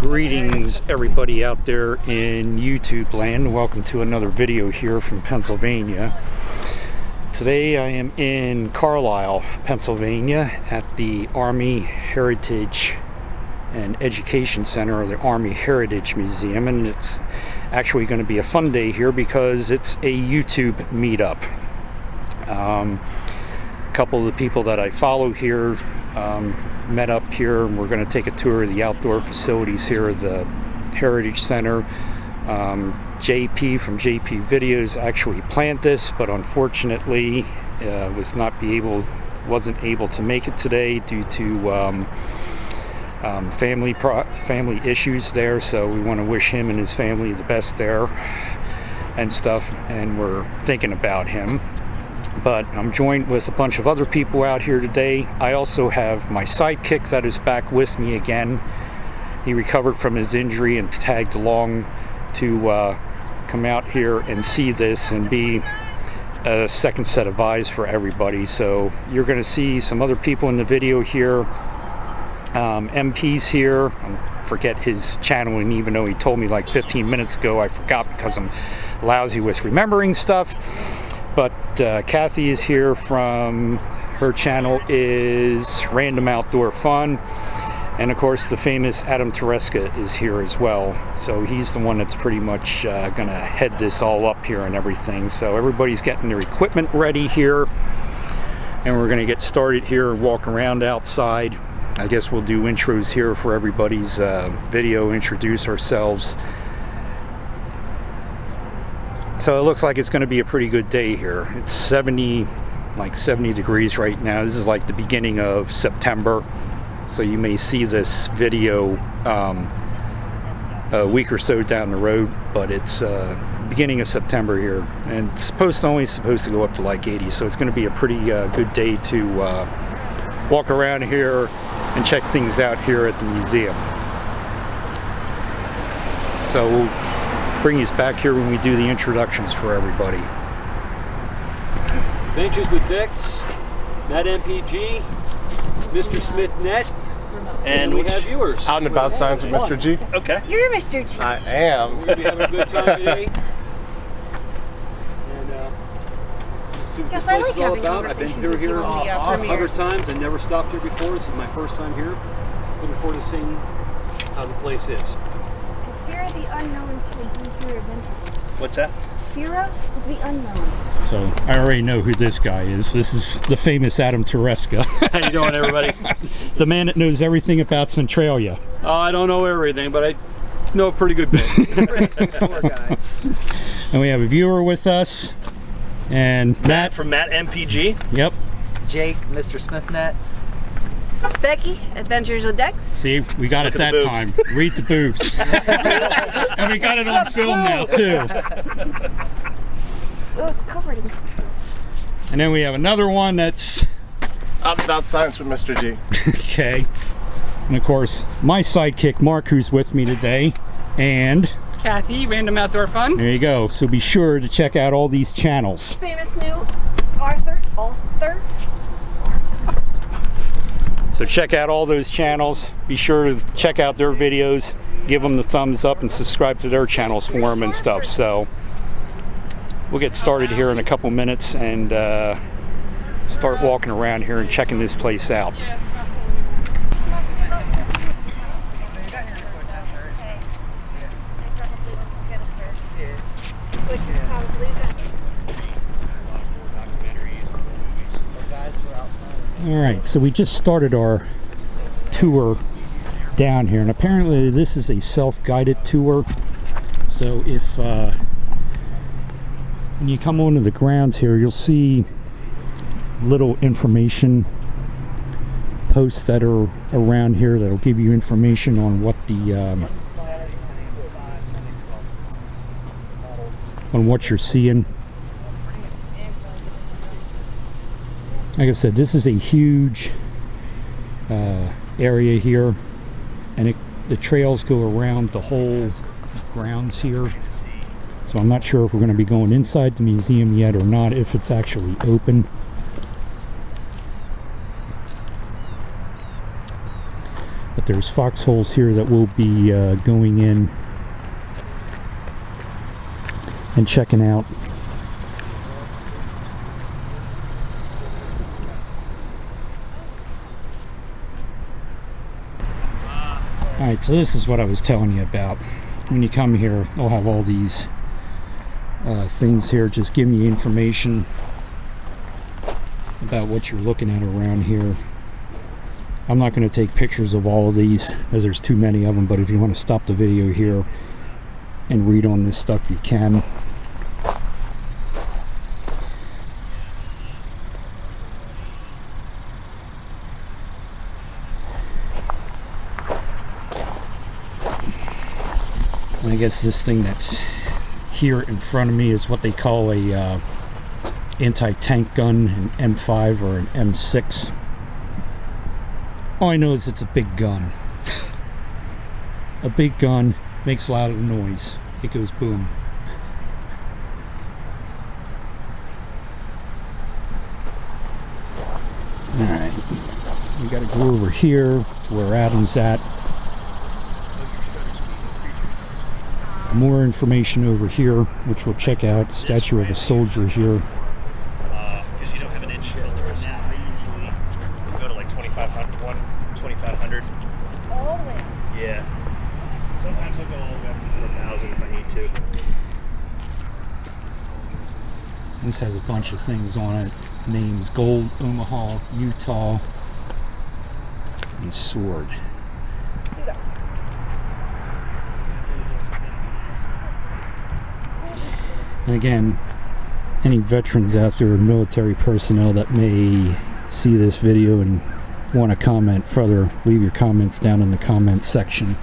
Greetings everybody out there in YouTube land. Welcome to another video here from Pennsylvania. Today I am in Carlisle, Pennsylvania at the Army Heritage and Education Center, or the Army Heritage Museum, and it's actually going to be a fun day here because it's a YouTube meetup. A couple of the people that I follow here met up here, and we're going to take a tour of the outdoor facilities here at the Heritage Center. JP from JP Videos actually planned this, but unfortunately wasn't able to make it today due to family issues there. So we want to wish him and his family the best there and stuff, and we're thinking about him. But I'm joined with a bunch of other people out here today. I also have my sidekick that is back with me again. He recovered from his injury and tagged along to come out here and see this and be a second set of eyes for everybody. So you're going to see some other people in the video here. MP's here. I forget his channel, and even though he told me like 15 minutes ago, I forgot because I'm lousy with remembering stuff. But Kathy is here from, her channel is Random Outdoor Fun. And of course the famous Tereska is here as well. So he's the one that's pretty much going to head this all up here and everything. So everybody's getting their equipment ready here. And we're going to get started here and walk around outside. I guess we'll do intros here for everybody's video, introduce ourselves. So it looks like it's going to be a pretty good day here. It's 70 degrees right now. This is like the beginning of September. So you may see this video a week or so down the road, but it's beginning of September here, and it's only supposed to go up to like 80. So it's going to be a pretty good day to walk around here and check things out here at the museum. So we'll bring us back here when we do the introductions for everybody. Adventures with Dex, Mattmpg, MrSmithNet, and we have viewers. Out and about signs with Mr. G. Okay. You're Mr. G. I am. We're going to be having a good time today. And let's see what this place is all about. I've been through here other times and never stopped here before. This is my first time here. Looking forward to seeing how the place is. Fear of the unknown to be your adventure. What's that? Fear of the unknown. So I already know who this guy is. This is the famous Tereska. How you doing, everybody? The man that knows everything about Centralia. I don't know everything, but I know a pretty good bit. Poor guy. And we have a viewer with us. And Matt from Mattmpg. Yep. Jake, MrSmithNet. Becky, Adventures with Dex. See, we got it that time. Read the boobs. And we got it on film now, too. It was covered in stuff. And then we have another one that's... Out and about signs with Mr. G. Okay. And of course, my sidekick, Mark, who's with me today. And... Kathy, Random Outdoor Fun. There you go. So be sure to check out all these channels. Famous new author. So check out all those channels. Be sure to check out their videos, give them the thumbs up, and subscribe to their channels for them and stuff. So we'll get started here in a couple minutes and start walking around here and checking this place out. Alright, so we just started our tour down here, and apparently this is a self-guided tour. So if when you come onto the grounds here, you'll see little information posts that are around here that'll give you information on what the on what you're seeing. Like I said, this is a huge area here, and the trails go around the whole grounds here. So I'm not sure if we're going to be going inside the museum yet or not, if it's actually open. there's foxholes here that we'll be going in and checking out. Alright, so this is what I was telling you about. When you come here, they'll have all these things here just giving you information about what you're looking at around here. I'm not going to take pictures of all of these as there's too many of them, but if you want to stop the video here and read on this stuff, you can. And I guess this thing that's here in front of me is what they call a anti-tank gun, an M5 or an M6. All I know is it's a big gun. A big gun makes a lot of noise. It goes boom. Alright, we gotta go over here to where Adam's at. More information over here, which we'll check out. Statue of a soldier here. Because you don't have an inch filter now. I usually go to like 2,500. All the way. Yeah. Sometimes I'll go all the way up to 4,000 if I need to. This has a bunch of things on it. Names: Gold, Omaha, Utah, and Sword. And again, any veterans out there or military personnel that may see this video and want to comment further, leave your comments down in the comments section.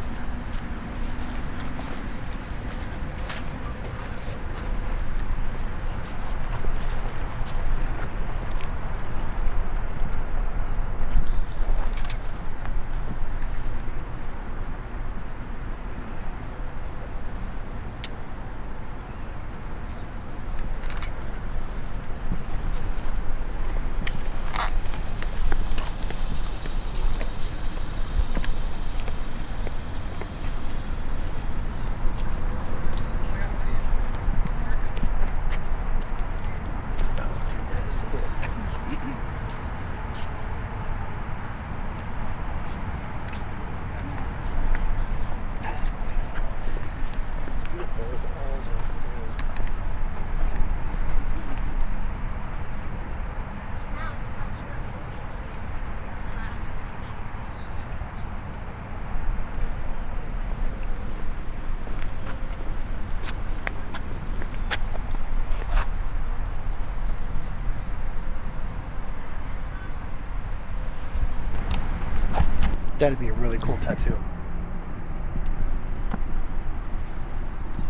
That'd be a really cool tattoo.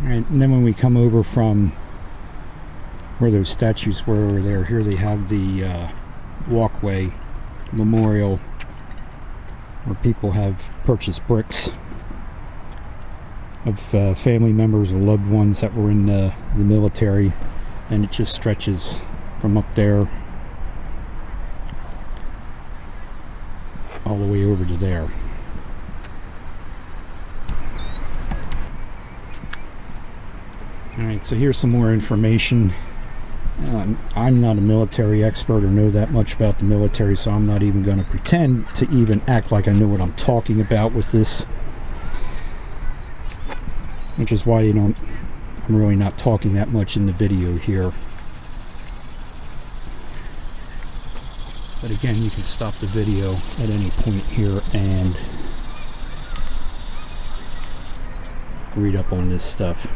Alright, and then when we come over from where those statues were over there, here they have the walkway memorial where people have purchased bricks of family members or loved ones that were in the military, and it just stretches from up there all the way over to there. Alright, so here's some more information. I'm not a military expert or know that much about the military, so I'm not even going to pretend to even act like I know what I'm talking about with this. Which is why I'm really not talking that much in the video here. But again, you can stop the video at any point here and read up on this stuff.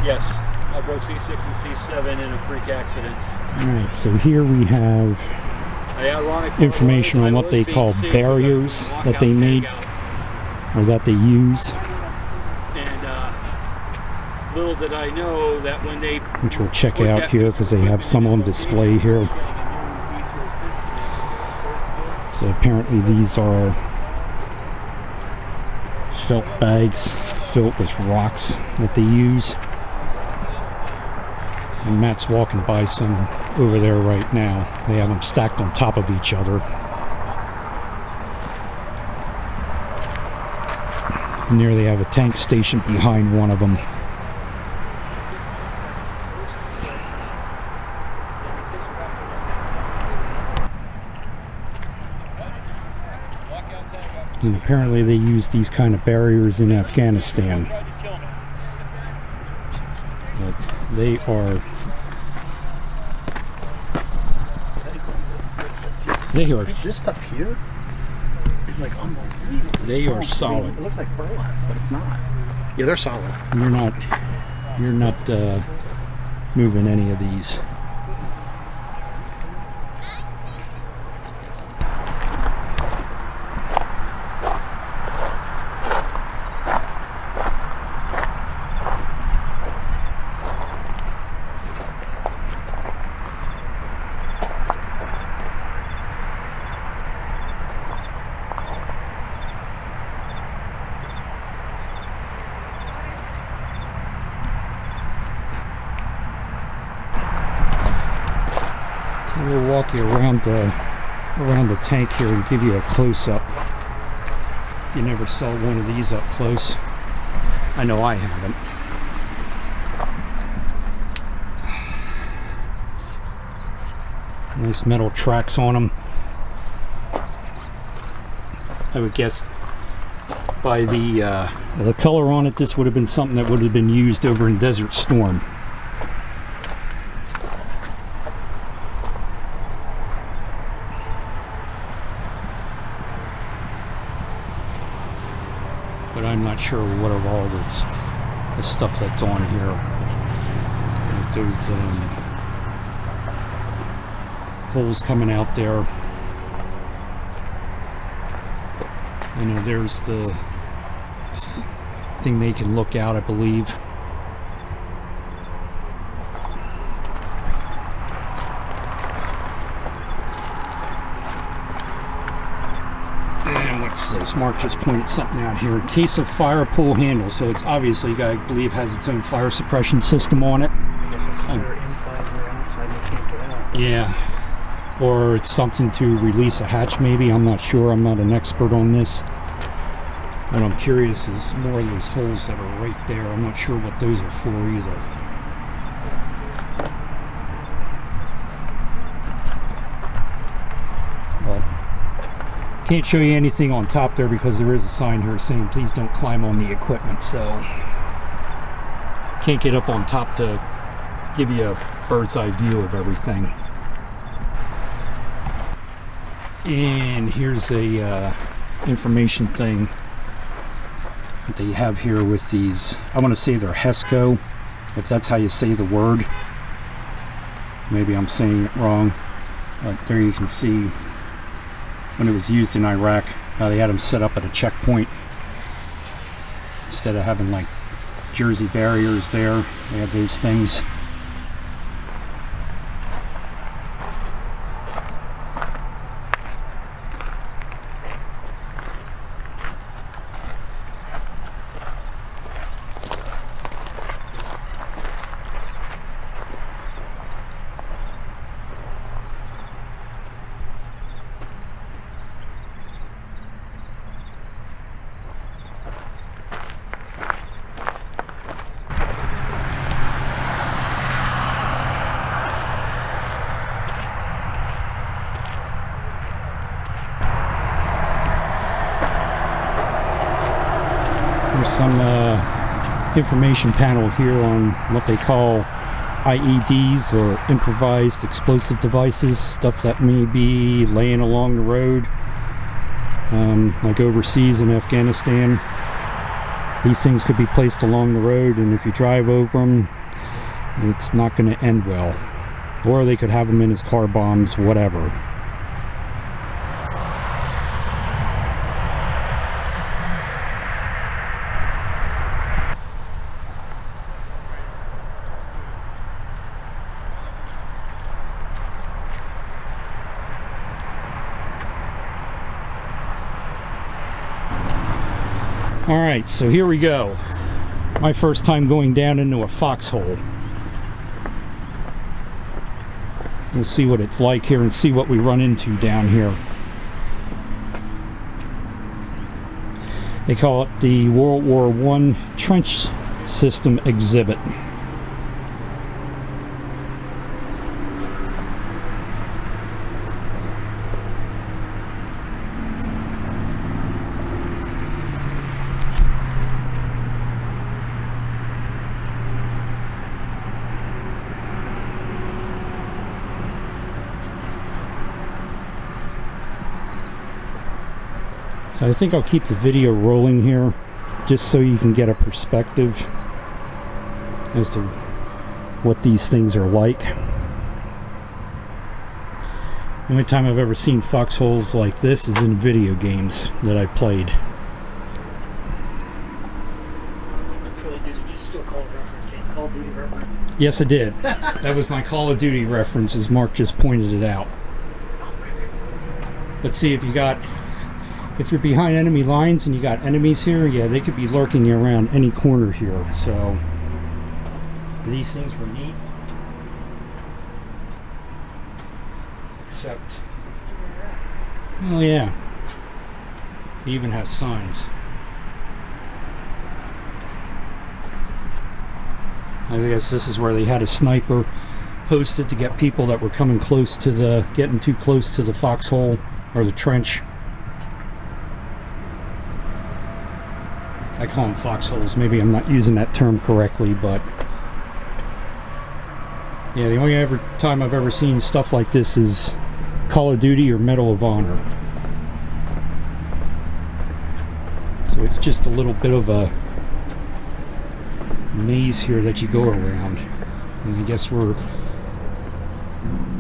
Yes, I broke C6 and C7 in a freak accident. Alright, so here we have information on what they call barriers that they made or that they use. Little did I know that when they, which we'll check out here because they have some on display here. So apparently these are felt bags filled with rocks that they use. And Matt's walking by some over there right now. They have them stacked on top of each other. And there they have a tank station behind one of them. And apparently they use these kind of barriers in Afghanistan. But they are Is this stuff here? It's like unbelievable. They are solid. It looks like burlap, but it's not. Yeah, they're solid. You're not moving any of these. We'll walk you around the tank here and give you a close-up. You never saw one of these up close. I know I haven't. Nice metal tracks on them. I would guess by the color on it, this would have been something that would have been used over in Desert Storm. But I'm not sure what of all this the stuff that's on here. Like those holes coming out there. You know, there's the thing they can look out, I believe. And what's this? Mark just pointed something out here. In case of fire pull handle, so it's obviously, I believe, has its own fire suppression system on it. I guess it's either inside or outside and they can't get out. Yeah. Or it's something to release a hatch, maybe. I'm not sure. I'm not an expert on this. What I'm curious is more of those holes that are right there. I'm not sure what those are for either. Well, can't show you anything on top there because there is a sign here saying please don't climb on the equipment. So can't get up on top to give you a bird's eye view of everything. And here's a information thing that they have here with these. I want to say they're HESCO, if that's how you say the word. Maybe I'm saying it wrong. But there you can see when it was used in Iraq, how they had them set up at a checkpoint. Instead of having like Jersey barriers there, they have those things. There's some information panel here on what they call IEDs, or improvised explosive devices, stuff that may be laying along the road, like overseas in Afghanistan. These things could be placed along the road, and if you drive over them, it's not going to end well. Or they could have them in as car bombs, whatever. Alright, so here we go. My first time going down into a foxhole. We'll see what it's like here and see what we run into down here. They call it the World War I Trench System Exhibit. So I think I'll keep the video rolling here just so you can get a perspective as to what these things are like. The only time I've ever seen foxholes like this is in video games that I played. Did you just do a Call of Duty reference? Yes, I did. That was my Call of Duty reference, as Mark just pointed it out. Let's see, if you're behind enemy lines and you got enemies here, yeah, they could be lurking around any corner here. So these things were neat. Except, oh yeah, they even have signs. I guess this is where they had a sniper posted to get people that were coming close to getting too close to the foxhole or the trench. I call them foxholes. Maybe I'm not using that term correctly, but yeah, the only time I've ever seen stuff like this is Call of Duty or Medal of Honor. So it's just a little bit of a maze here that you go around. And I guess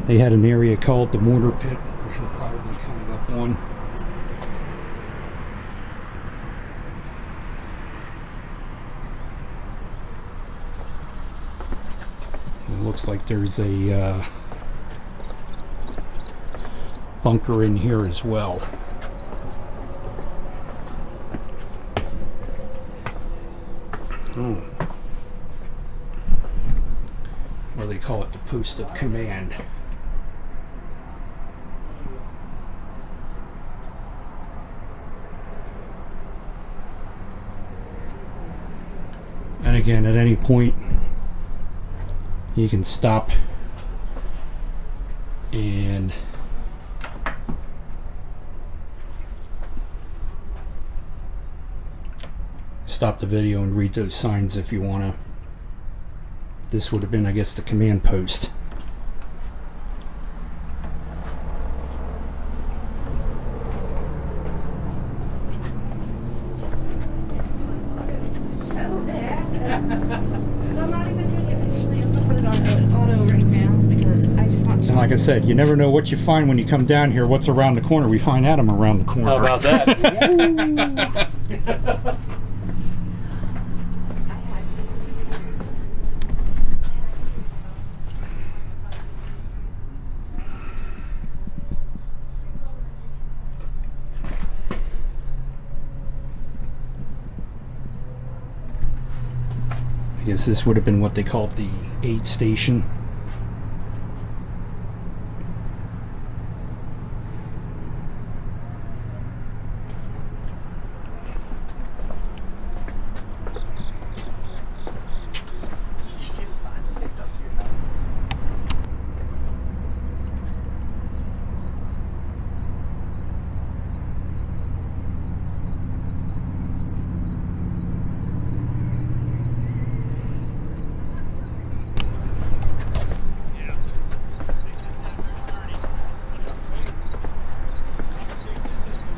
they had an area called the Mortar Pit, which we're probably coming up on. Looks like there's a bunker in here as well. Oh. Or they call it the post of command. And again, at any point you can stop and stop the video and read those signs if you want to. This would have been, I guess, the command post. Like I said, you never know what you find when you come down here. What's around the corner? We find Adam around the corner. How about that? I guess this would have been what they called the aid station.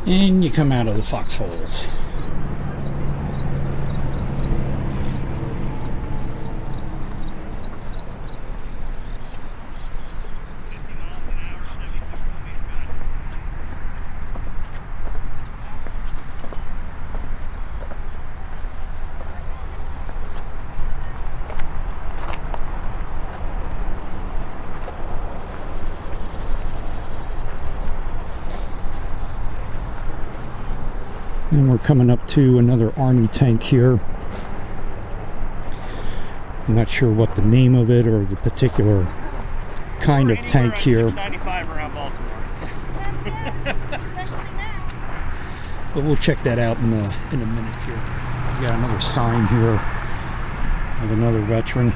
And you come out of the foxholes. And we're coming up to another Army tank here. I'm not sure what the name of it or the particular kind of tank here. $6.95 around Baltimore. But we'll check that out in a minute here. We got another sign here of another veteran.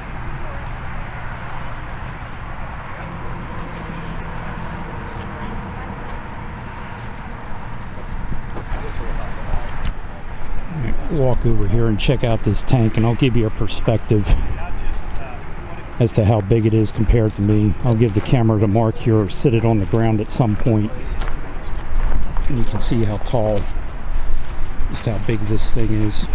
Walk over here and check out this tank, and I'll give you a perspective as to how big it is compared to me. I'll give the camera to Mark here, or sit it on the ground at some point, and you can see how tall, just how big this thing is.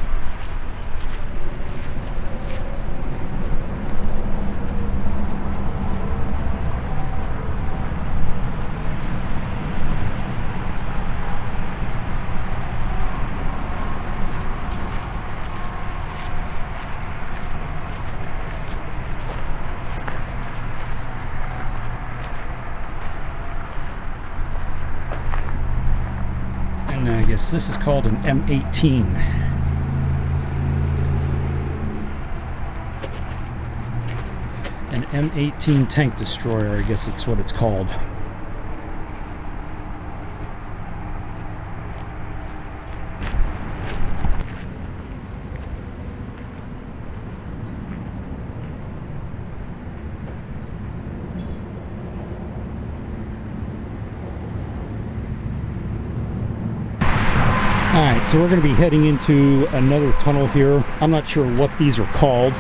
I guess this is called an M18. An M18 tank destroyer, I guess it's what it's called. Alright, so we're going to be heading into another tunnel here. I'm not sure what these are called,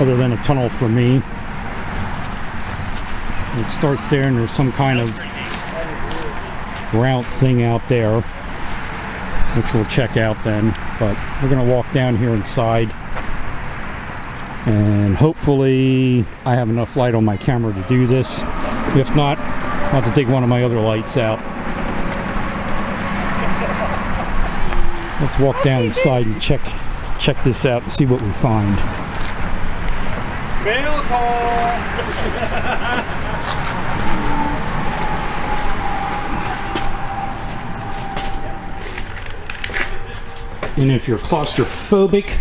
other than a tunnel for me. It starts there, and there's some kind of route thing out there, which we'll check out then. But we're going to walk down here inside, and hopefully I have enough light on my camera to do this. If not, I'll have to take one of my other lights out. Let's walk down inside and check this out and see what we find. Mail call! And if you're claustrophobic,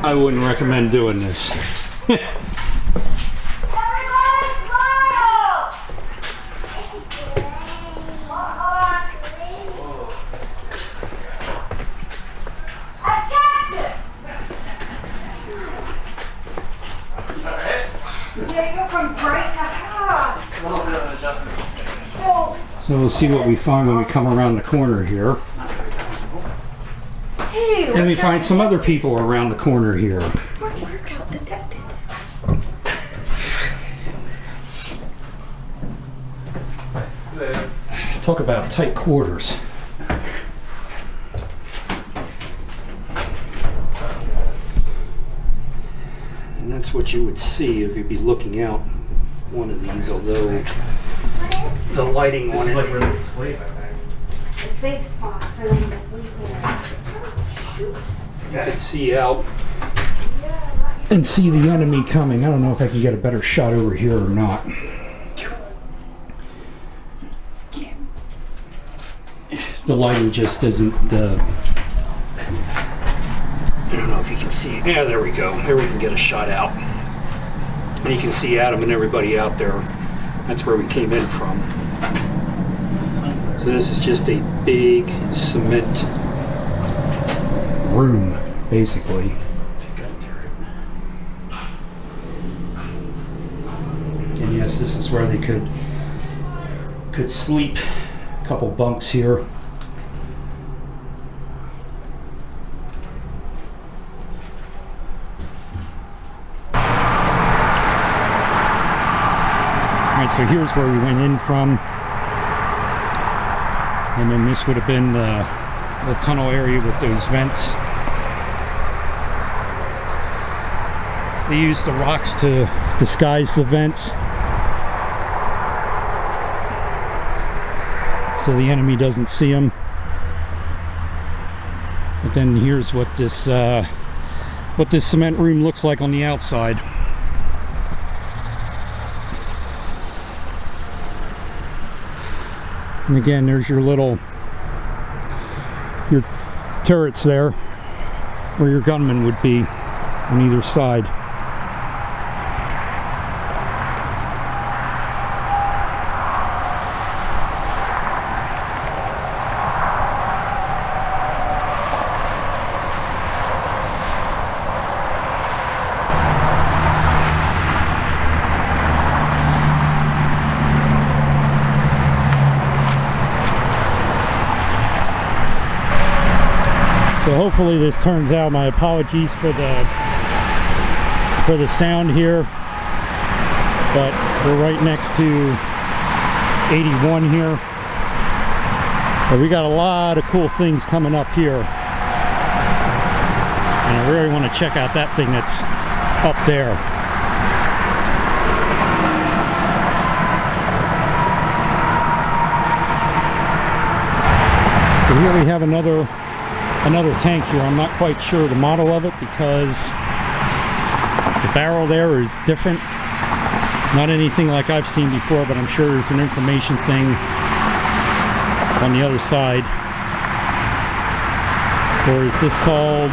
I wouldn't recommend doing this. So we'll see what we find when we come around the corner here. Hey, and we find some other people around the corner here. Workout detected. Talk about tight quarters. And that's what you would see if you'd be looking out one of these, although the lighting on it. Like where they sleep, I think. A safe spot for them to sleep in. You can see out and see the enemy coming. I don't know if I can get a better shot over here or not. The lighting just isn't I don't know if you can see. Yeah, there we go. Here we can get a shot out. And you can see Adam and everybody out there. That's where we came in from. So this is just a big cement room, basically. And yes, this is where they could sleep. A couple bunks here. Alright, so here's where we went in from. And then this would have been the tunnel area with those vents. They used the rocks to disguise the vents, so the enemy doesn't see them. But then here's what this cement room looks like on the outside. And again, there's your turrets there, where your gunmen would be on either side. So hopefully this turns out. My apologies for the sound here, but we're right next to 81 here. But we got a lot of cool things coming up here, and I really want to check out that thing that's up there. So here we have another tank here. I'm not quite sure the model of it because the barrel there is different. Not anything like I've seen before, but I'm sure there's an information thing on the other side. Or is this called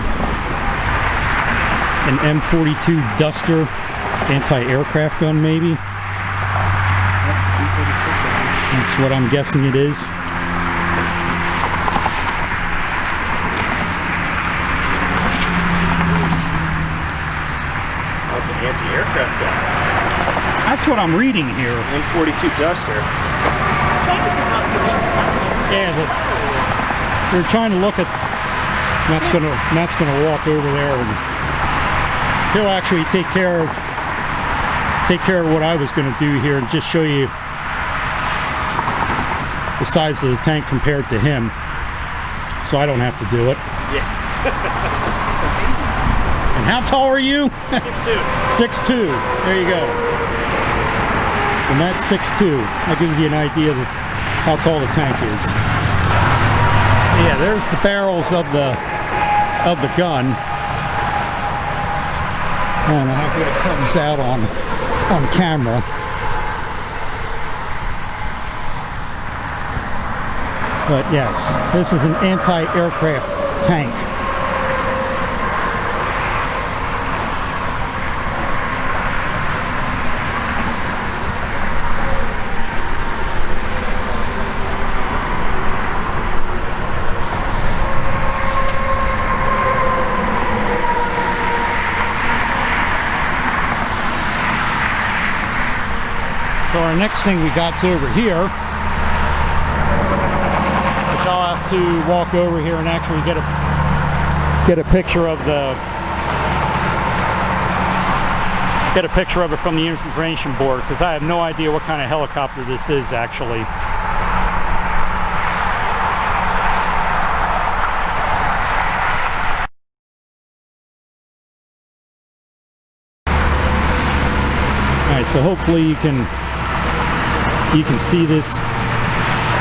an M42 Duster anti-aircraft gun, maybe? That's what I'm guessing it is. That's an anti-aircraft gun. That's what I'm reading here. M42 Duster. Yeah, we're trying to look at. Matt's gonna walk over there, and he'll actually take care of what I was gonna do here, and just show you the size of the tank compared to him, so I don't have to do it. Yeah. It's a baby. And how tall are you? 6'2". 6'2". There you go. So Matt's 6'2". That gives you an idea of how tall the tank is. So yeah, there's the barrels of the gun. I don't know how good it comes out on camera. But yes, this is an anti-aircraft tank. So our next thing we got's over here, which I'll have to walk over here and actually get a picture of it from the information board, because I have no idea what kind of helicopter this is actually. All right, so hopefully you can see this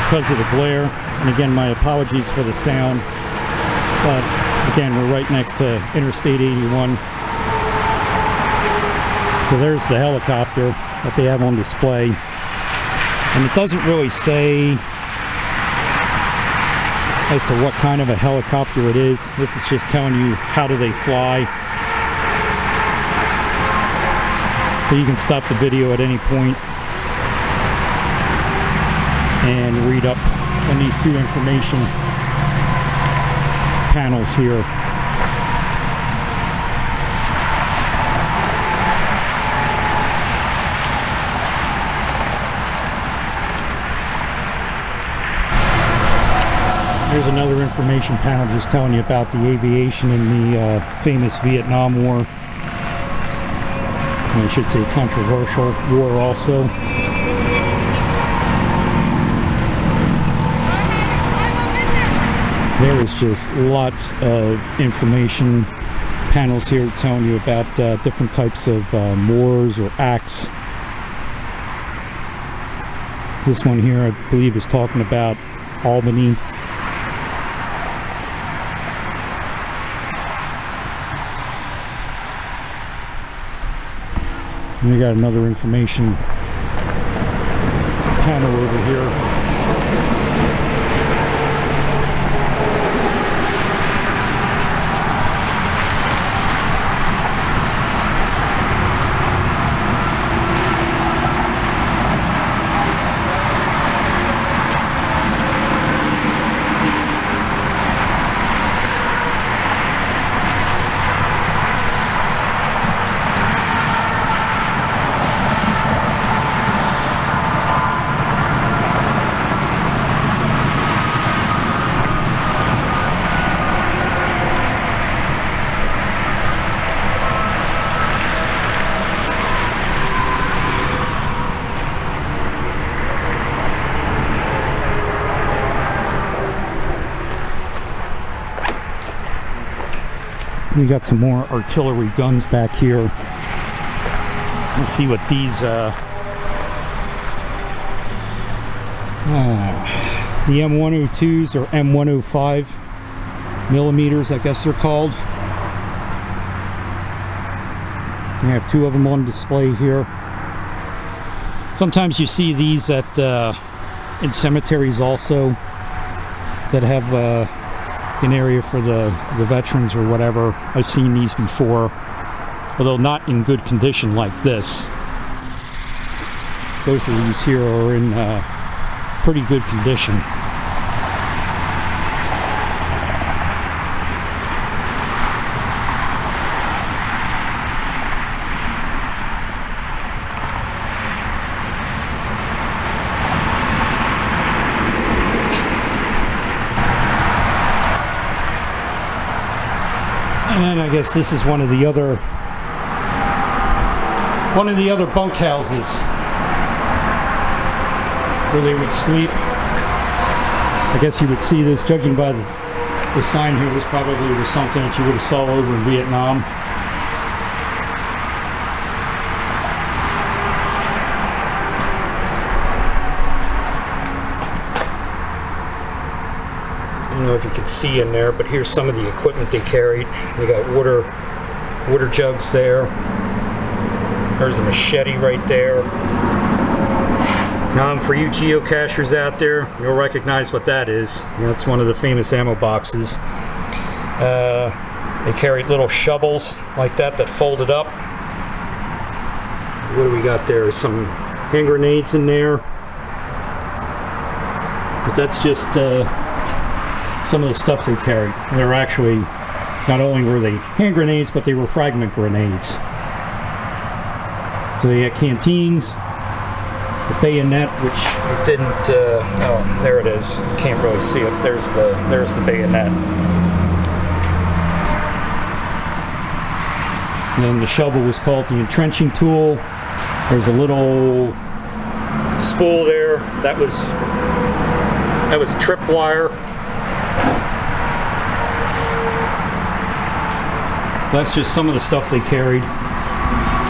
because of the glare, and again, my apologies for the sound, but again, we're right next to Interstate 81. So there's the helicopter that they have on display, and it doesn't really say as to what kind of a helicopter it is. This is just telling you how do they fly. So you can stop the video at any point and read up on these two information panels here. Here's another information panel just telling you about the aviation in the famous Vietnam War. I should say controversial war also. There is just lots of information panels here telling you about different types of wars or acts. This one here, I believe, is talking about Albany. And we got another information panel over here. We got some more artillery guns back here. Let's see what these the M102s or M105 millimeters, I guess they're called. I have two of them on display here. Sometimes you see these at in cemeteries also that have an area for the veterans or whatever. I've seen these before, although not in good condition like this. Both of these here are in pretty good condition. And I guess this is one of the other bunkhouses where they would sleep. I guess you would see this, judging by the sign here, this probably was something that you would have saw over in Vietnam. I don't know if you can see in there, but here's some of the equipment they carried. They got water jugs there. There's a machete right there. For you geocachers out there, you'll recognize what that is. That's one of the famous ammo boxes. They carried little shovels like that folded up. What do we got there? Some hand grenades in there. But that's just some of the stuff they carried. They're actually, not only were they hand grenades, but they were fragment grenades. So they had canteens, the bayonet, which I didn't, oh, there it is. You can't really see it. There's the bayonet. And then the shovel was called the entrenching tool. There's a little spool there. That was tripwire. So that's just some of the stuff they carried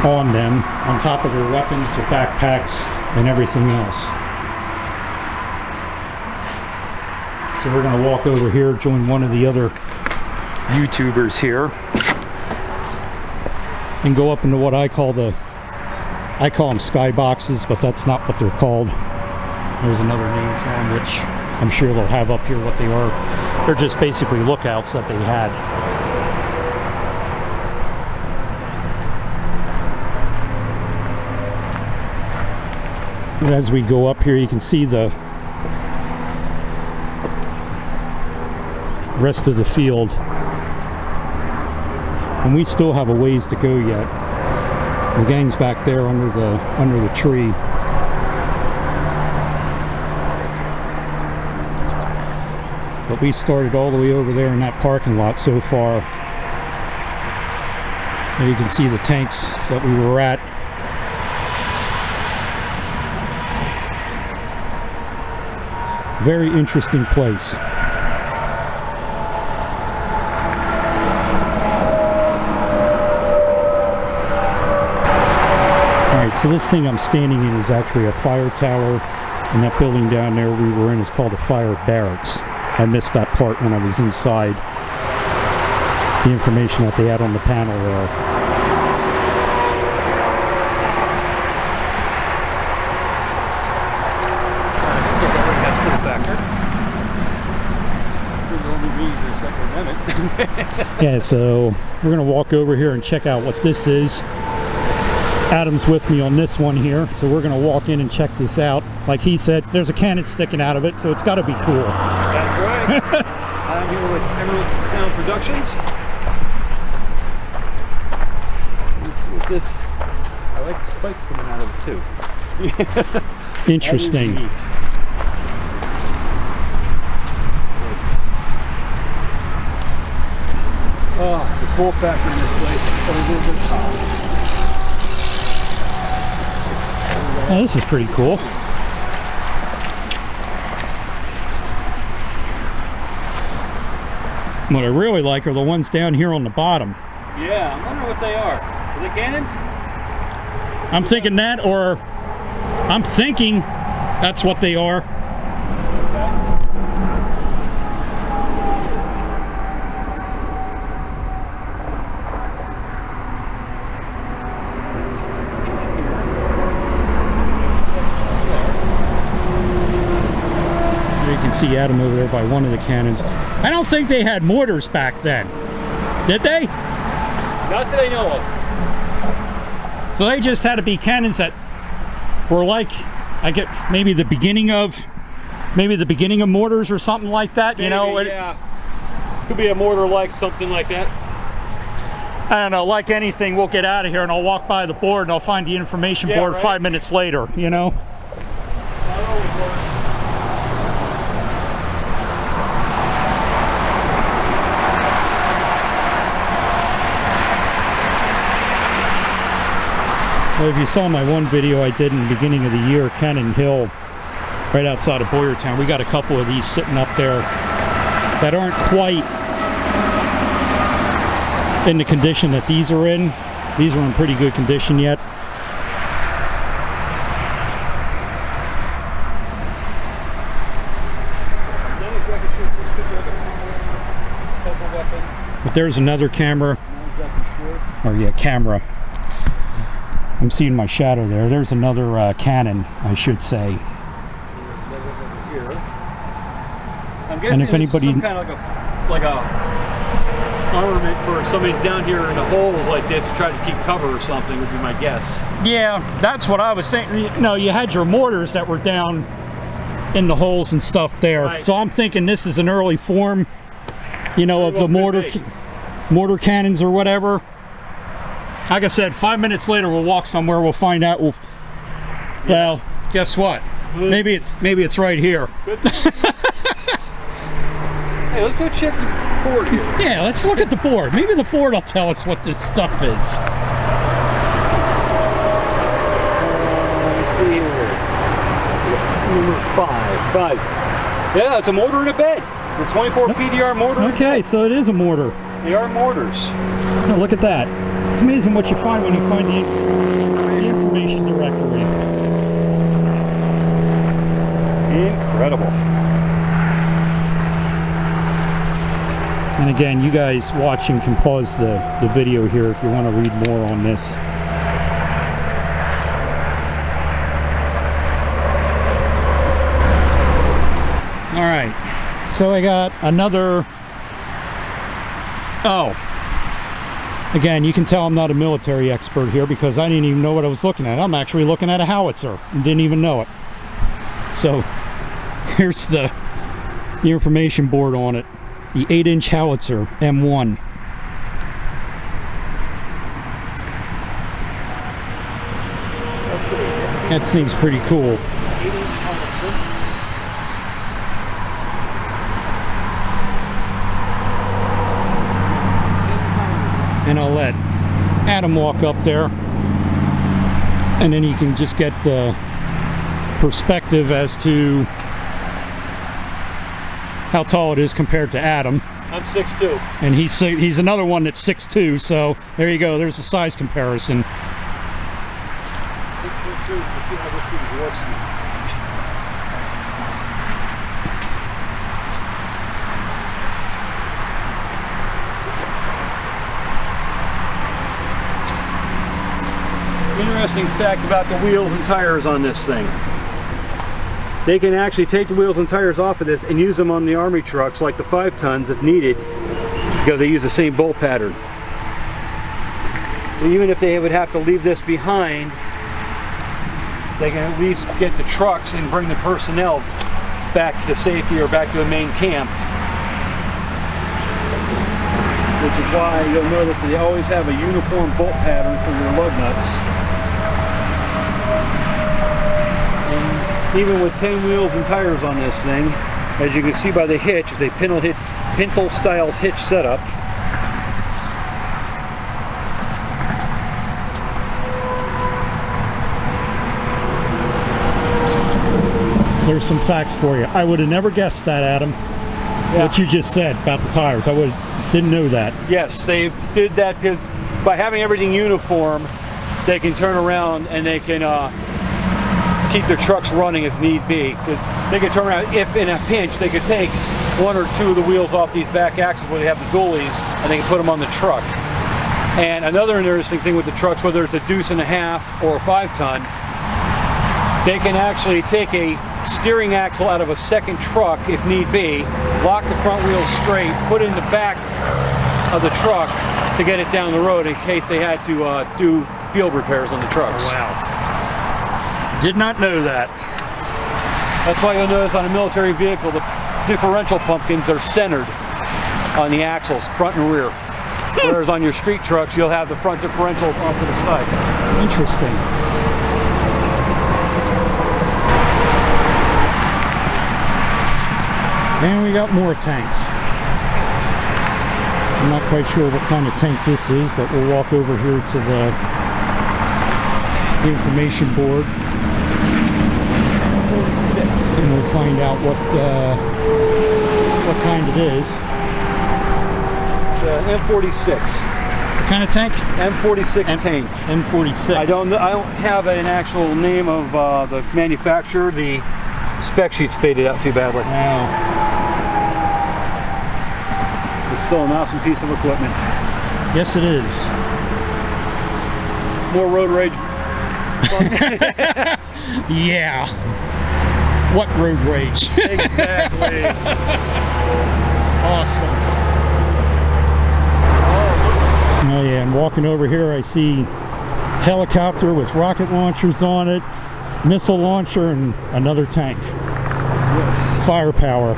on them, on top of their weapons, their backpacks, and everything else. So we're going to walk over here, join one of the other YouTubers here, and go up into what I call them skyboxes, but that's not what they're called. There's another name for them, which I'm sure they'll have up here what they are. They're just basically lookouts that they had. And as we go up here, you can see the rest of the field. And we still have a ways to go yet. The gang's back there under the tree. But we started all the way over there in that parking lot so far. And you can see the tanks that we were at. Very interesting place. Alright, so this thing I'm standing in is actually a fire tower, and that building down there we were in is called a fire barracks. I missed that part when I was inside. The information that they had on the panel there. Yeah, so we're gonna walk over here and check out what this is. Adam's with me on this one here, so we're gonna walk in and check this out. Like he said, there's a cannon sticking out of it, so it's got to be cool. That's right. I'm here with Emerald Town Productions. Let's see what this. I like the spikes coming out of it too. Interesting. Oh, the cool factor in this place is so good. Oh, this is pretty cool. What I really like are the ones down here on the bottom. Yeah, I'm wondering what they are. Are they cannons? I'm thinking that, or I'm thinking that's what they are. You can see Adam over there by one of the cannons. I don't think they had mortars back then. Did they? Not that I know of. So they just had to be cannons that were like, I get maybe the beginning of mortars or something like that. Maybe, you know? Yeah. Could be a mortar like something like that. I don't know, like anything, we'll get out of here and I'll walk by the board and I'll find the information board right. 5 minutes later, you know? That always works. Well, if you saw my one video I did in the beginning of the year, Cannon Hill, right outside of Boyertown, we got a couple of these sitting up there that aren't quite in the condition that these are in. These are in pretty good condition yet. But there's another camera. Or yeah, camera. I'm seeing my shadow there. There's another cannon, I should say. I'm guessing And if anybody, some kind of like a armament for somebody's down here in the holes like this to try to keep cover or something would be my guess. yeah, that's what I was saying. No, you had your mortars that were down in the holes and stuff there. Right. So I'm thinking this is an early form, you know, of the mortar cannons or whatever. Like I said, 5 minutes later we'll walk somewhere, we'll find out. Well, guess what? Maybe it's right here. Hey, let's go check the board here. Yeah, let's look at the board. Maybe the board will tell us what this stuff is. Let's see here. Number 5. Yeah, it's a mortar and a bed. The 24 PDR mortar. Okay, so it is a mortar. They are mortars. Oh, look at that. It's amazing what you find when you find the information directory. Incredible. And again, you guys watching can pause the video here if you want to read more on this. All right, so I got another. Oh, again, you can tell I'm not a military expert here because I didn't even know what I was looking at. I'm actually looking at a howitzer and didn't even know it. So here's the information board on it. The 8-inch howitzer M1. That thing's pretty cool. 8-inch howitzer. And I'll let Adam walk up there and then you can just get the perspective as to how tall it is compared to Adam. I'm 6'2". And he's another one that's 6'2", so there you go, there's a size comparison. 6'2". Let's see how this thing works. Interesting fact about the wheels and tires on this thing. They can actually take the wheels and tires off of this and use them on the Army trucks like the 5 tons if needed because they use the same bolt pattern. So even if they would have to leave this behind, they can at least get the trucks and bring the personnel back to safety or back to a main camp. Which is why you'll notice they always have a uniform bolt pattern for your lug nuts. Even with 10 wheels and tires on this thing, as you can see by the hitch, it's a pintle style hitch setup. There's some facts for you. I would have never guessed that, Adam. what you just said about the tires. I didn't know that. Yes, they did that because by having everything uniform, they can turn around and they can keep their trucks running if need be. Because they can turn around, if in a pinch, they could take one or two of the wheels off these back axles where they have the dualies, and they can put them on the truck. And another interesting thing with the trucks, whether it's a 2.5 or a 5-ton, they can actually take a steering axle out of a second truck if need be, lock the front wheels straight, put it in the back of the truck to get it down the road in case they had to do field repairs on the trucks. Wow. Did not know that. That's why you'll notice on a military vehicle the differential pumpkins are centered on the axles, front and rear. Whereas on your street trucks, you'll have the front differential off to the side. Interesting. And we got more tanks. I'm not quite sure what kind of tank this is, but we'll walk over here to the information board. 46. And we'll find out what kind it is. M46. What kind of tank? M46 tank. M46. I don't have an actual name of the manufacturer. The spec sheet's faded out too badly. Wow. It's still an awesome piece of equipment. Yes, it is. More road rage. Yeah. What road rage? Exactly. Awesome. Oh yeah, and walking over here I see helicopter with rocket launchers on it, missile launcher, and another tank. Yes. Firepower.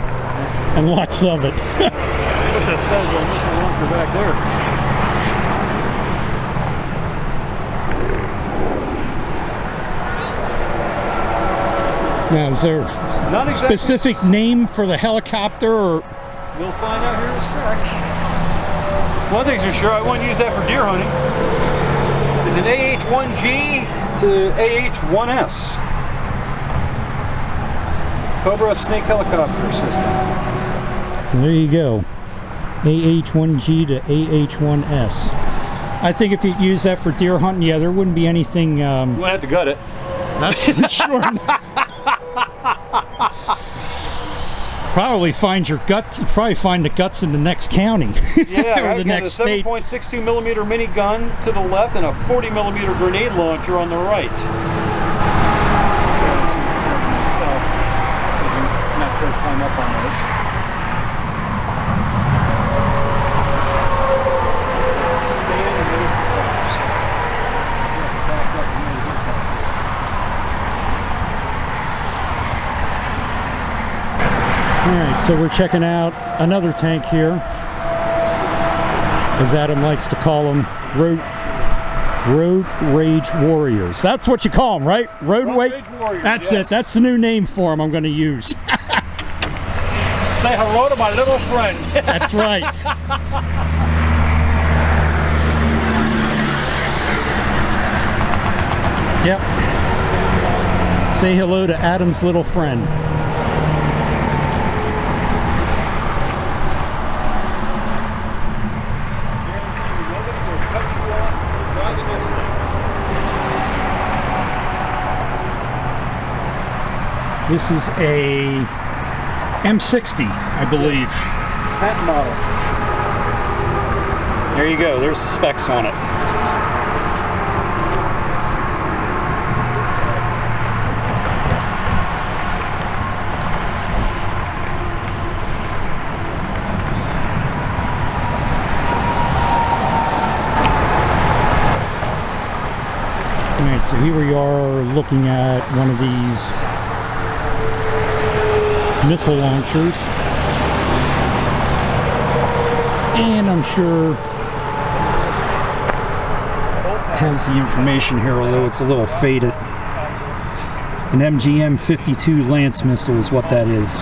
And lots of it. What that says on missile launcher back there. Now, is there Not a exactly. specific name for the helicopter, or You'll find out here in a sec. One thing's for sure, I wouldn't use that for deer hunting. It's an AH-1G to AH-1S. Cobra snake helicopter system. so there you go. AH-1G to AH-1S. I think if you use that for deer hunting, yeah, there wouldn't be anything. You won't have to gut it. That's for sure. Probably find your guts. Probably find the guts in the next county. Yeah, or right. the next a state. 7.62 millimeter minigun to the left and a 40 millimeter grenade launcher on the right. Myself, I'm not supposed to climb up on those. Alright, so we're checking out another tank here. As Adam likes to call them, road rage warriors. That's what you call them, right? Road Rage warriors. That's yes. it. That's the new name for them I'm going to use. Say hello to my little friend. That's right. Yep. Say hello to Adam's little friend. This is a M60, I believe. Patent model. There you go. There's the specs on it. Alright, so here we are looking at one of these missile launchers, and I'm sure has the information here, although it's a little faded. An MGM 52 Lance missile is what that is.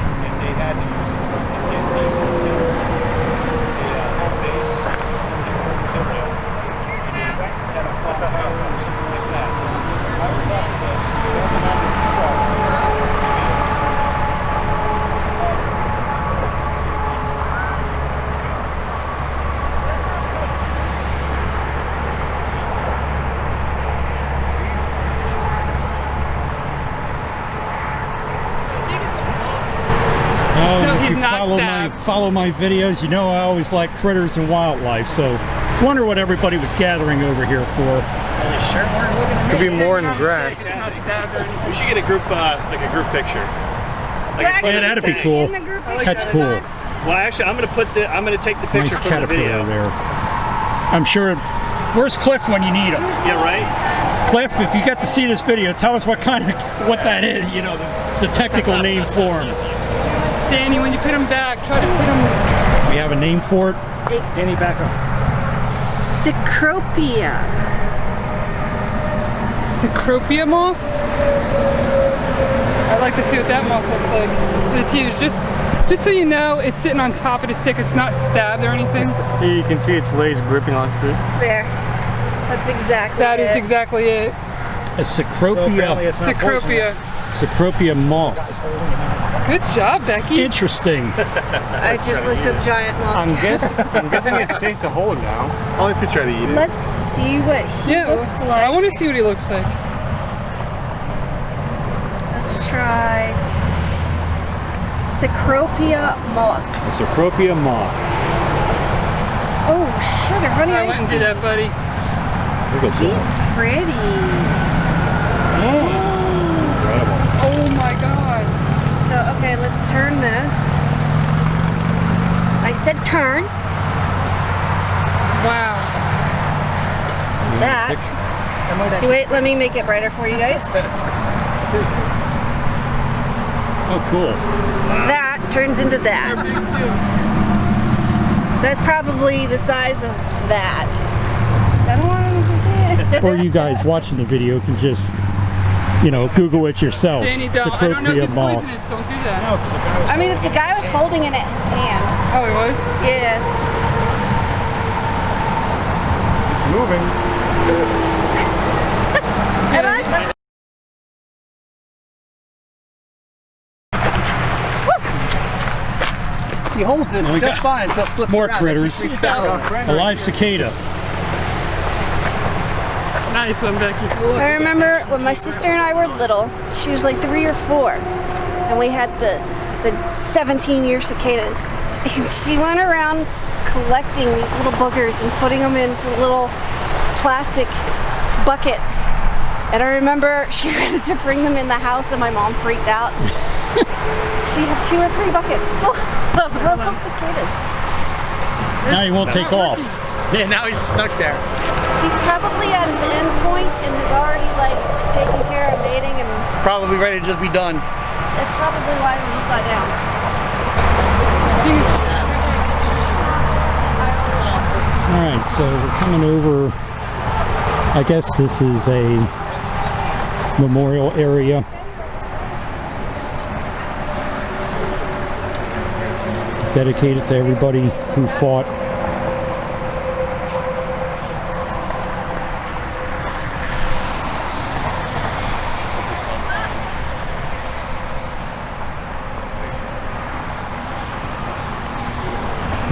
He's not stabbed. Follow my videos, you know I always like critters and wildlife, so wonder what everybody was gathering over here for. Could be more in the grass. He's not stabbed or anything. We should get a group, like a group picture. Like a Yeah, that'd be cool. That's cool. Well, actually, I'm gonna take the picture Nice from the caterpillar video. there. I'm sure. Where's Cliff when you need him? Yeah, right. Cliff, if you get to see this video, tell us what that is. You know, the technical name for him. Danny, when you put him back, try to put him. We have a name for it. Danny, back up. Cecropia. Cecropia moth? I'd like to see what that moth looks like. It's huge. Just so you know, it's sitting on top of the stick. It's not stabbed or anything. You can see its legs gripping onto it. There. That's exactly That is exactly it. A Cecropia. Cecropia moth. Good job, Becky. Interesting. I just looked up giant moth. I'm guessing it's safe to hold now. Only if you try to eat it. Let's see what he looks like. I want to see what he looks like. Let's try Cecropia moth. Cecropia moth. Oh, sugar, honey, I I wouldn't see. do that, buddy. He's pretty. Oh my god. So, okay, let's turn this. I said turn. Wow. That. Wait, let me make it brighter for you guys. Oh, cool. That turns into that. They're big too. That's probably the size of that. I don't want to. Or you guys watching the video can just, you know, Google it yourselves. Danny, don't. I don't know if Cecropia it's moth. poisonous. Don't do that. I mean, if the guy was holding it in his hand. Oh, he was? Yeah. It's moving. Am I? He holds it just fine, so it flips More around. critters. A live cicada. Nice one, Becky. I remember when my sister and I were little, she was like 3 or 4, and we had the 17-year cicadas. And she went around collecting these little boogers and putting them into little plastic buckets. And I remember she wanted to bring them in the house and my mom freaked out. She had 2 or 3 buckets full of little cicadas. Now he won't take off. Yeah, now he's stuck there. He's probably at his end point and has already like taken care of mating, and Probably ready to just be done. that's probably why he's upside down. All right, so we're coming over. I guess this is a memorial area. Dedicated to everybody who fought.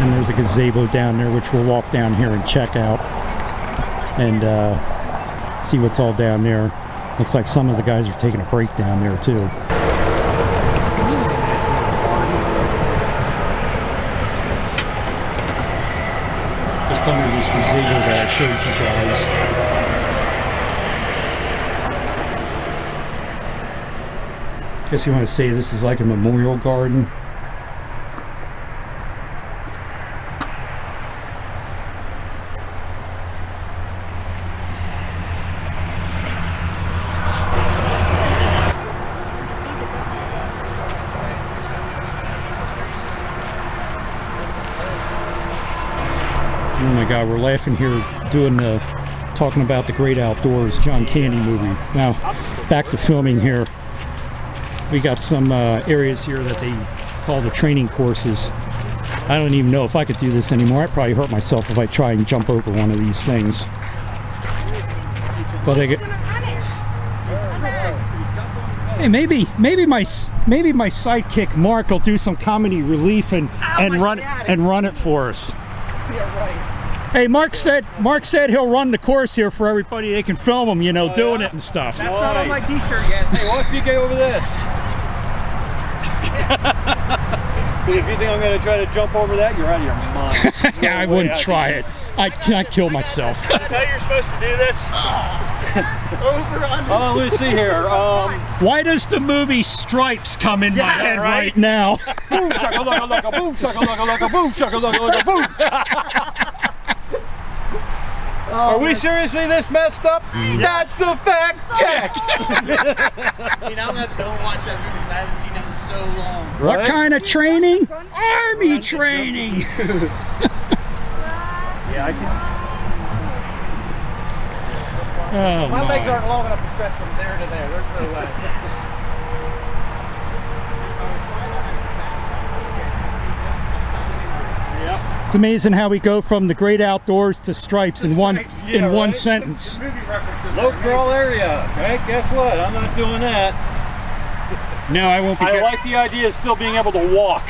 And there's a gazebo down there, which we'll walk down here and check out and see what's all down there. Looks like some of the guys are taking a break down there too. Just under this gazebo that I showed you guys. Guess you want to say this is like a memorial garden. Oh my God, we're laughing here doing talking about the great outdoors, John Candy movie. Now, back to filming here. We got some areas here that they call the training courses. I don't even know if I could do this anymore. I'd probably hurt myself if I try and jump over one of these things. But I get, hey, maybe my sidekick Mark will do some comedy relief and run it for us. Hey, Mark said he'll run the course here for everybody. They can film him, you know, doing it and stuff. That's not on my t-shirt yet. Hey, what if you get over this? If you think I'm going to try to jump over that, you're out of your mind. Yeah, I wouldn't try it. I'd kill myself. Is that how you're supposed to do this? Over, under. Oh, let me see here. Why does the movie Stripes come in my head right now? Boom, chaka-laka-laka, boom, chaka-laka-laka, boom, chaka-laka-laka, boom. Are we seriously this messed up? That's the fact check. See, now I'm going to have to go and watch that movie because I haven't seen it in so long. What kind of training? Army training. Yeah, I can. Oh, My legs my. aren't long enough to stretch from there to there. There's no way. It's amazing how we go from the great outdoors to Stripes in one right? sentence. The movie references. Low crawl area. Okay, guess what? I'm not doing that. No, I won't be. I like the idea of still being able to walk.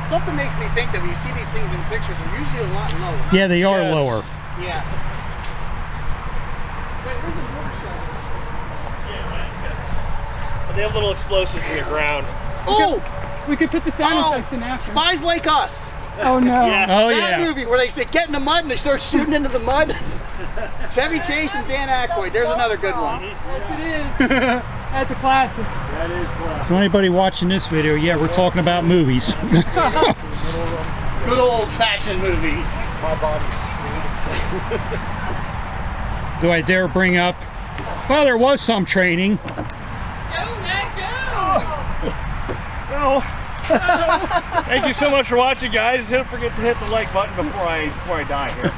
Something makes me think that when you see these things in pictures, they're usually a lot lower. Yeah, they are Yes. lower. Yeah. Wait, where's the mortar shell? They have little explosives in the ground. Oh! We could put the sound Oh, effects in after. Spies Like Us. Oh no. Yeah. Oh That yeah. movie where they say get in the mud and they start shooting into the mud. Chevy Chase and Dan Aykroyd. There's another good one. Yes, it is. That's a classic. That is classic. So anybody watching this video, yeah, we're talking about movies. Good old-fashioned movies. My body's Do I dare bring up? Well, there was some training. Go, Nat, go! So, thank you so much for watching, guys. Don't forget to hit the like button before I die here.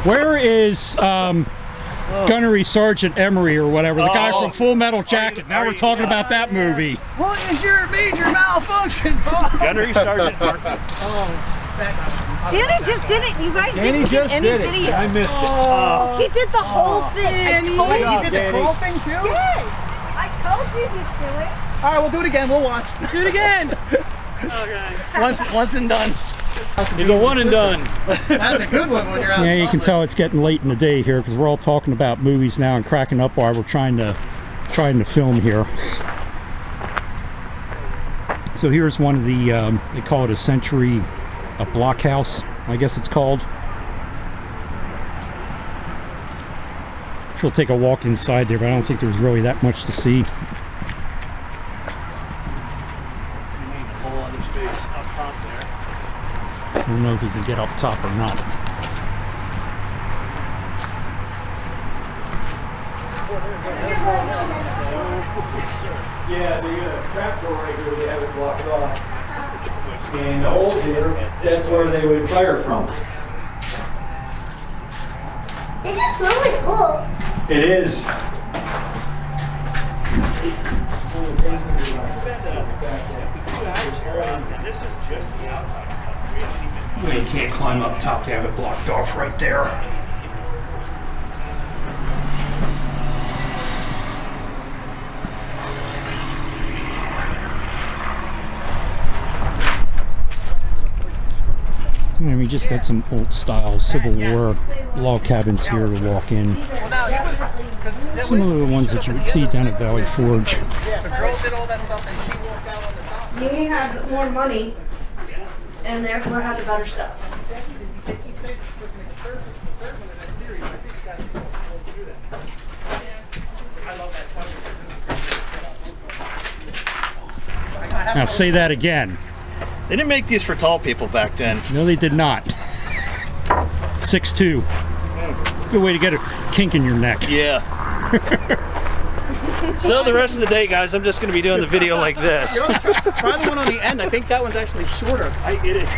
Where is Gunnery Sergeant Emery or whatever, the guy from Full Metal Jacket? Now we're talking about that movie. What is your major malfunction? Gunnery Sergeant Martin. Danny just did it. You guys Danny didn't get just any did it. video. I missed it. He did the whole thing. Danny. Oh, you did the crawl thing too? Yes. I told you he'd do it. All right, we'll do it again. We'll watch. Do it again. Once and done. He's a one and done. That's a good one when you're out. Yeah, you in can public. tell it's getting late in the day here because we're all talking about movies now and cracking up while we're trying to film here. So here's one of the they call it a blockhouse, I guess it's called. She'll take a walk inside there, but I don't think there's really that much to see. Whole other space up top there. I don't know if you can get up top or not. Yeah, the trap door right here, they have it blocked off. And the holes here, that's where they would fire from. This is really cool. It is. And this is just the outside stuff. We haven't even. Well, you can't climb up top, they have it blocked off right there. And we just got some old style Civil War log cabins here to walk in. Well, now, it was, 'cause that Similar to the ones that you would see down at Valley Forge. the girl did all that stuff and she walked out on the top. You had more money and therefore had the better stuff. Now say that again. They didn't make these for tall people back then. No, they did not. 6'2". Good way to get a kink in your neck. Yeah. So the rest of the day, guys, I'm just going to be doing the video like this. You know, try the one on the end. I think that one's actually shorter. It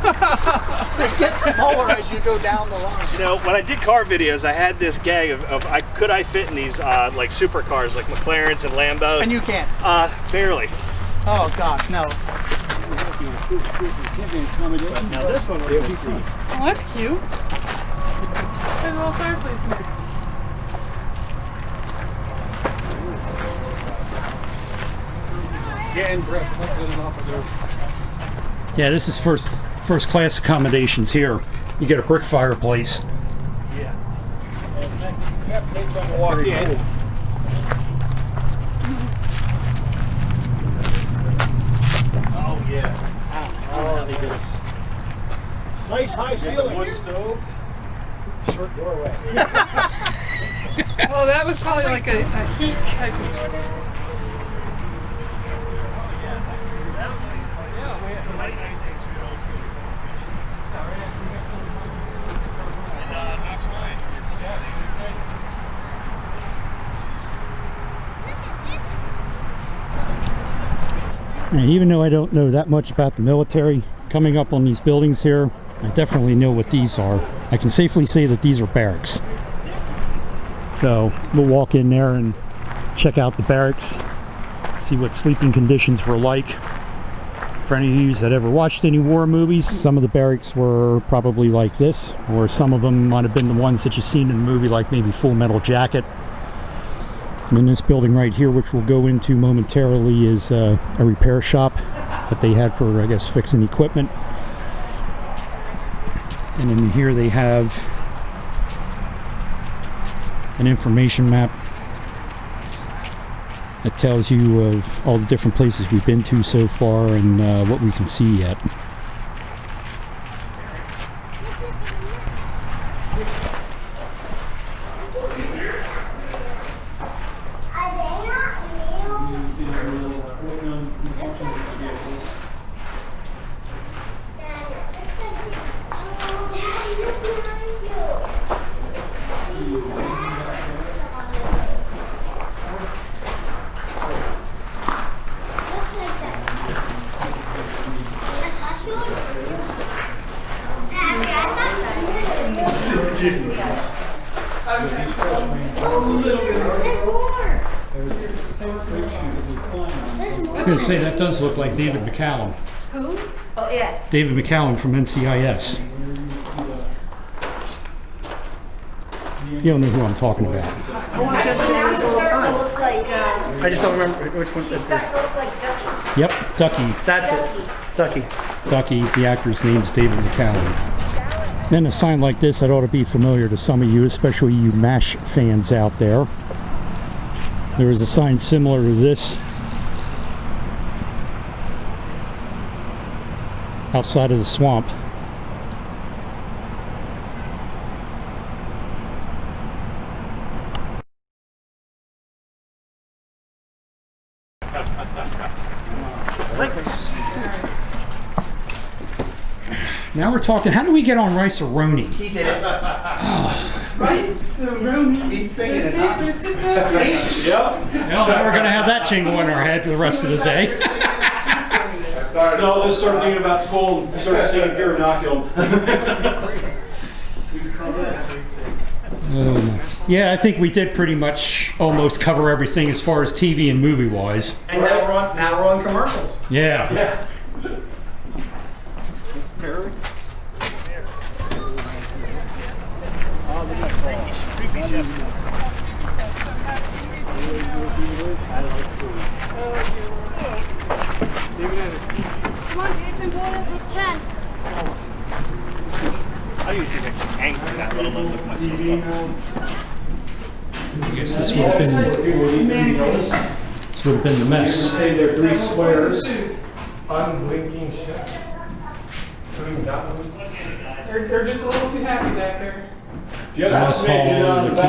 They get smaller as you go down the line. You know, when I did car videos, I had this gag of could I fit in these like supercars, like McLarens and Lambos? And you can't. Barely. Oh gosh, no. Now this one would be fun. Oh, that's cute. There's a little fireplace in there. Yeah, and Brooke must have been officers. Yeah, this is first class accommodations here. You get a brick fireplace. Yeah. Walk in. High ceiling. Wood stove. Short doorway. Oh, that was probably like a heat type of. Even though I don't know that much about the military, coming up on these buildings here, I definitely know what these are. I can safely say that these are barracks. So we'll walk in there and check out the barracks, see what sleeping conditions were like. For any of you that ever watched any war movies, some of the barracks were probably like this, or some of them might have been the ones that you've seen in the movie, like maybe Full Metal Jacket. And then this building right here, which we'll go into momentarily, is a repair shop that they had for, I guess, fixing equipment. And in here they have an information map that tells you of all the different places we've been to so far and what we can see yet. I was going to say, that does look like David McCallum. Who? Oh, yeah. David McCallum from NCIS. You don't know who I'm talking about. I watch NCIS all the time. I just don't remember which one. He's starting to look like Ducky. Yep, Ducky. That's it. Ducky. Ducky, the actor's name is David McCallum. Then a sign like this that ought to be familiar to some of you, especially you MASH fans out there. There is a sign similar to this outside of the swamp. Now we're talking, how do we get on Rice-A-Roni? He did it. Rice-A-Roni. He's singing it. See? Well, now we're going to have that jingle in our head for the rest of the day. No, let's start thinking about full and start seeing Fear Inoculum. Yeah, I think we did pretty much almost cover everything as far as TV and movie wise. And now we're on commercials. Yeah. Yeah. Come on, Jason, go with 10. I usually make some angry that little one with myself. I guess this would have been the mess. Say they're 3 squares. Unblinking shut. They're just a little too happy back there. Just made it on the This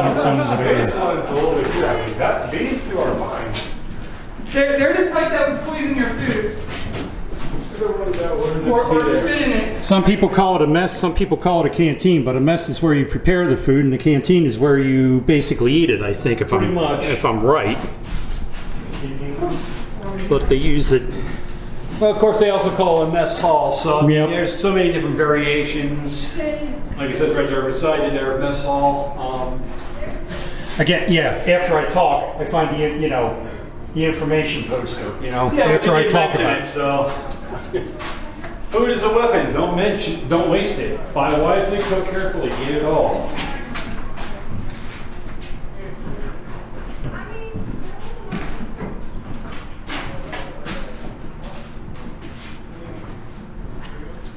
one's a little bit too happy. These two are fine. They're the type that would poison your food. Or spit in it. Some people call it a mess, some people call it a canteen, but a mess is where you prepare the food and the canteen is where you basically eat it, I think, if I'm right. But they use it. Well, of course, they also call it a mess hall, so Yep. there's so many different variations. Like it says right there beside it there, mess hall. Again, yeah, after I talk, I find the information poster, after I talk about it. So, food is a weapon. Don't waste it. Buy wisely, cook carefully, eat it all.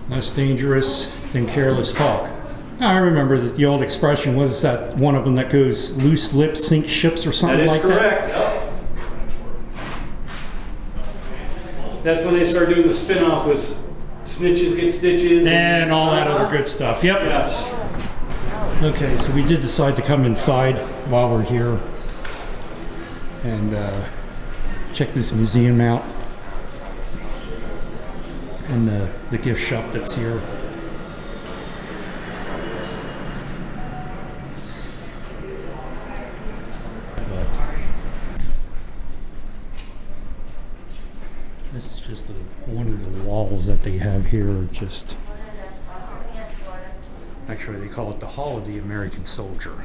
Less dangerous than careless talk. I remember that the old expression was that one of them that goes, loose lips sink ships or something like that. That is correct. That's when they started doing the spin-off with snitches get stitches. And all that other good stuff. Yep. Yes. Okay, so we did decide to come inside while we're here and check this museum out and the gift shop that's here. This is just one of the walls that they have here. Just actually, they call it the Hall of the American Soldier.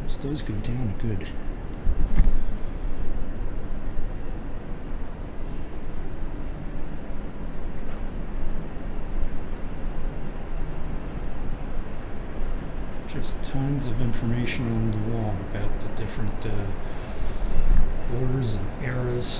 This does go down good. Just tons of information on the wall about the different wars and eras.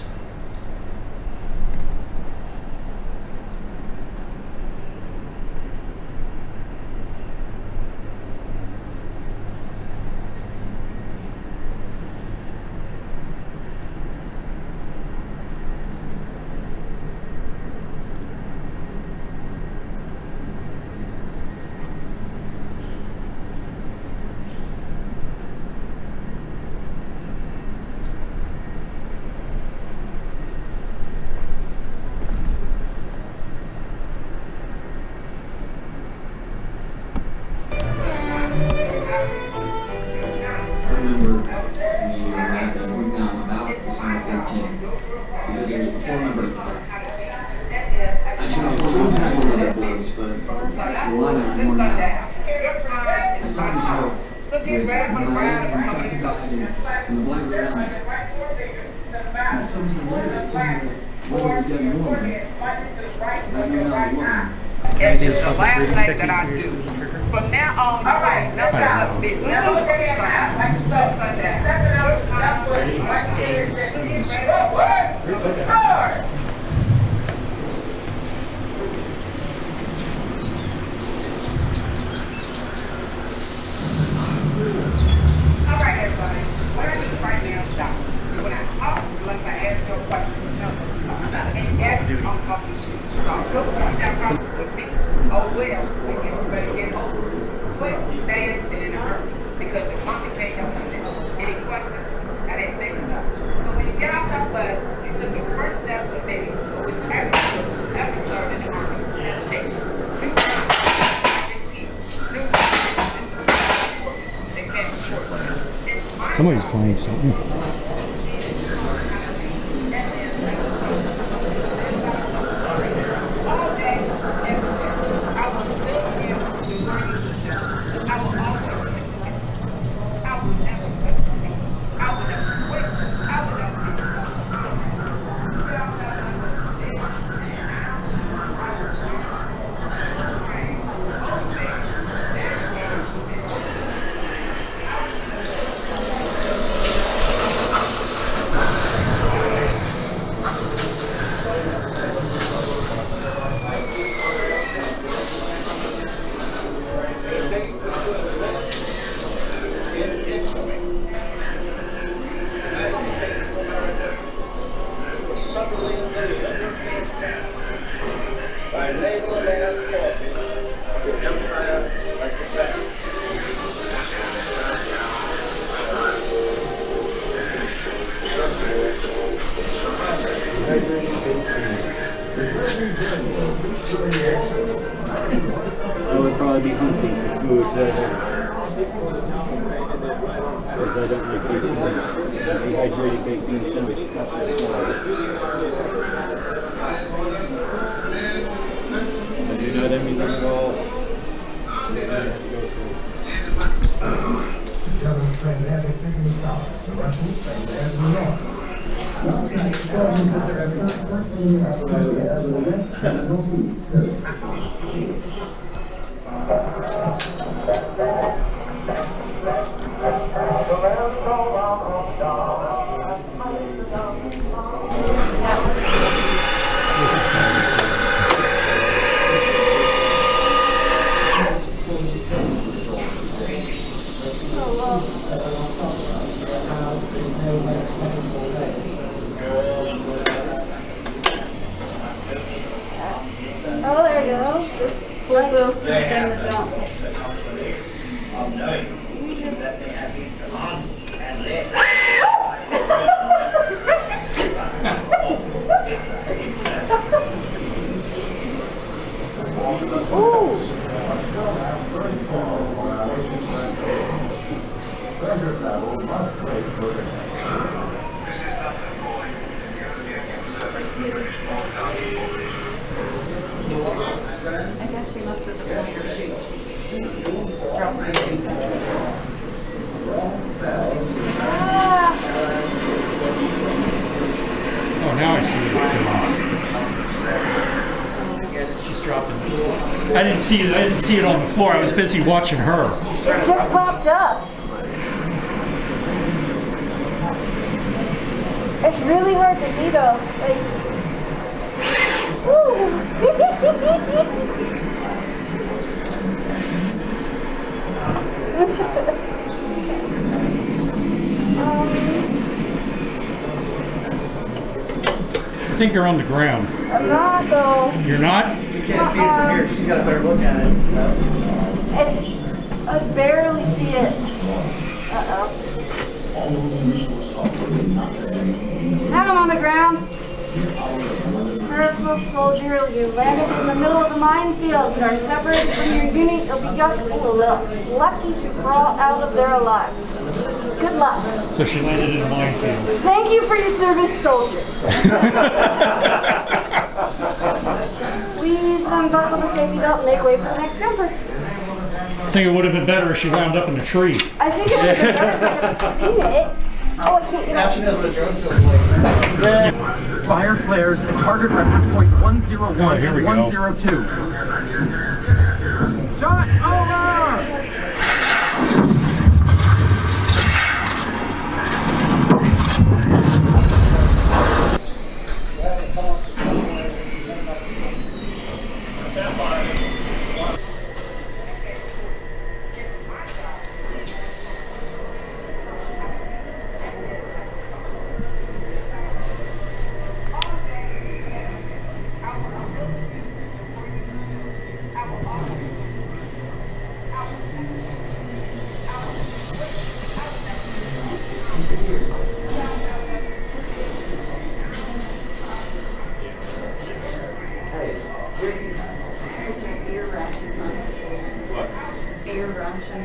From now on, all right, no problem. All right, everybody. What I need right now is stop. When I talk, like I ask your question, and yes, I'm talking to you. That problem with me. Oh, well, I guess you better get over it. Well, stand in a hurry. Because the monkey can't help you. Any questions? I didn't think about it. So when you get off that bus, you took the first step of maybe, which every served in the army. Take 2 rounds. Somebody's playing something. I would probably be hunting if we moved that here. Because I don't like baked beans. Dehydrated baked bean sandwich. I do not anything at all. Oh, now I see what it's doing. She's dropping. I didn't see it. I didn't see it on the floor. I was busy watching her. It just popped up. It's really hard to see though. Like, woo. I think you're on the ground. I'm not though. You're not? You can't see it from here. She's got a better look at it. I barely see it. Uh-oh. Now I'm on the ground. Personal soldier, you landed in the middle of the minefield. You are separated from your unit. You'll be lucky to crawl out of there alive. Good luck. So she landed in a minefield. Thank you for your service, soldier. Please unbuckle the safety belt and make way for the next jumper. I think it would have been better if she wound up in a tree. I think it would have been better if I had seen it. Oh, I can't get Now out. she knows what a drone feels like. Fire flares at target reference point 101 here we and go. 102. Shot over! Ear ration. What? Ear ration.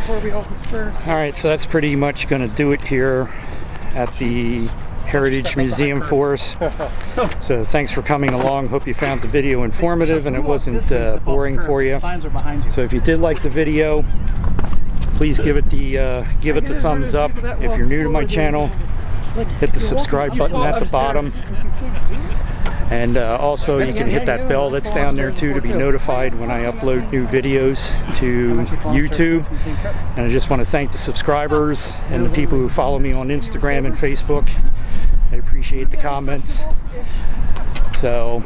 Before we all disperse. All right, so that's pretty much going to do it here at the Heritage Museum for us. So thanks for coming along. Hope you found the video informative and it wasn't boring for you. So if you did like the video, please give it the thumbs up. If you're new to my channel, hit the subscribe button at the bottom. And also you can hit that bell that's down there too to be notified when I upload new videos to YouTube. And I just want to thank the subscribers and the people who follow me on Instagram and Facebook. I appreciate the comments. So,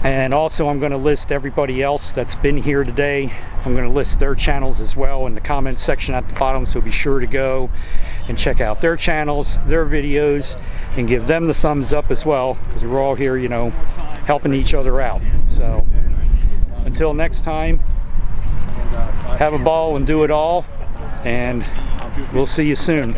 and also I'm going to list everybody else that's been here today. I'm going to list their channels as well in the comments section at the bottom, so be sure to go and check out their channels, their videos, and give them the thumbs up as well, because we're all here, you know, helping each other out. So until next time, have a ball and do it all, and we'll see you soon.